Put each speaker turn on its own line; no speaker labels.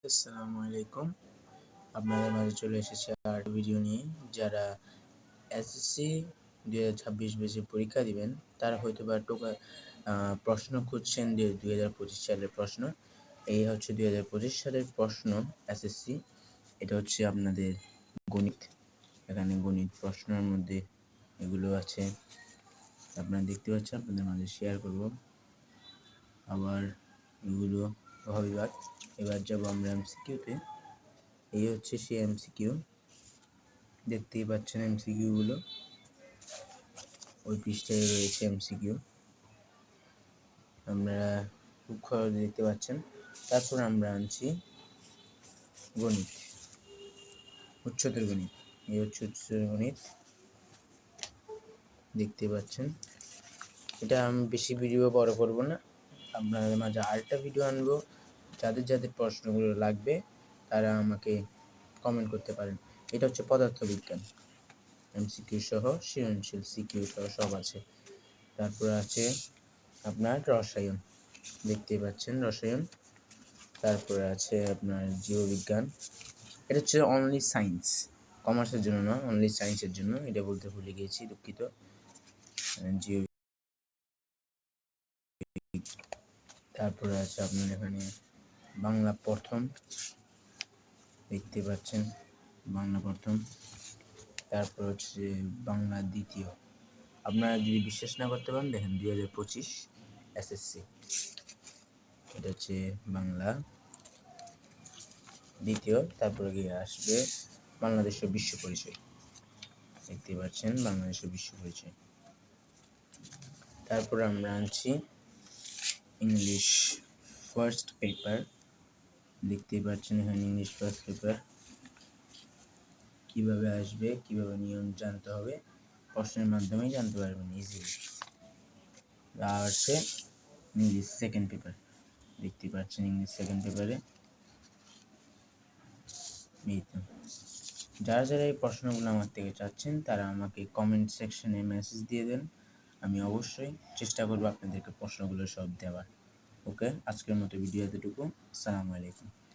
আসসালামু আলাইকুম। আপনাদের মাঝে চলে এসেছি আর ভিডিও নিয়ে। যারা এসএসসি 2026 ব্যাচে পরীক্ষা দিবেন তারা হয়তোবা প্রশ্ন খুঁজছেন যে 2025 সালের প্রশ্ন। এই হচ্ছে 2025 সালের প্রশ্ন এসএসসি। এটা হচ্ছে আপনাদের গণিত। এখানে গণিত প্রশ্নের মধ্যে এগুলো আছে, আপনারা দেখতে পাচ্ছেন। আপনাদের মাঝে শেয়ার করব। আবার এগুলো স্বাভাবিক। এবার যাব আমরা এমসিকিউতে। এই হচ্ছে সেই এমসিকিউ, দেখতেই পাচ্ছেন এমসিকিউ গুলো ওই পৃষ্ঠায় রয়েছে। এমসিকিউ আপনারা খুব সহজে দেখতে পাচ্ছেন। তারপর আমরা আনছি গণিত, উচ্চতর গণিত। এই হচ্ছে উচ্চতর গণিত, দেখতে পাচ্ছেন। এটা আমি বেশি ভিডিও বড় করব না, আপনাদের মাঝে আরেকটা ভিডিও আনবো। যাদের যাদের প্রশ্নগুলো লাগবে তারা আমাকে কমেন্ট করতে পারেন। এটা হচ্ছে পদার্থবিজ্ঞান, এমসিকিউ সহ সৃজনশীল সিকিউ সহ সব আছে। তারপর আছে আপনার রসায়ন, দেখতে পাচ্ছেন রসায়ন। তারপরে আছে আপনার জীববিজ্ঞান। এটা হচ্ছে অনলি সায়েন্স, কমার্সের জন্য না, অনলি সায়েন্সের জন্য। এটা বলতে ভুলে গিয়েছি, দুঃখিত। জীব তারপরে আছে আপনার এখানে বাংলা প্রথম, দেখতে পাচ্ছেন বাংলা প্রথম। তারপর হচ্ছে বাংলা দ্বিতীয়। আপনারা যদি বিশ্বাস না করতে পারেন, দেখেন 2025 এসএসসি। এটা হচ্ছে বাংলা দ্বিতীয়। তারপরে গিয়ে আসবে বাংলাদেশের বিশ্ব পরিচয়, দেখতে পাচ্ছেন বাংলাদেশের বিশ্ব পরিচয়। তারপরে আমরা আনছি ইংলিশ ফার্স্ট পেপার, দেখতে পাচ্ছেন এখানে ইংলিশ ফার্স্ট পেপার কিভাবে আসবে, কিভাবে নিয়ম জানতে হবে, প্রশ্নের মাধ্যমেই জানতে পারবেন ইজিলি। আর আছে ইংলিশ সেকেন্ড পেপার, দেখতে পাচ্ছেন ইংলিশ সেকেন্ড পেপারে। যারা যারা এই প্রশ্নগুলো আমার থেকে চাচ্ছেন তারা আমাকে কমেন্ট সেকশনে মেসেজ দিয়ে দেন, আমি অবশ্যই চেষ্টা করবো আপনাদেরকে প্রশ্নগুলো সব দেওয়ার। ওকে, আজকের মতো ভিডিও এতটুকু। আসসালামু আলাইকুম।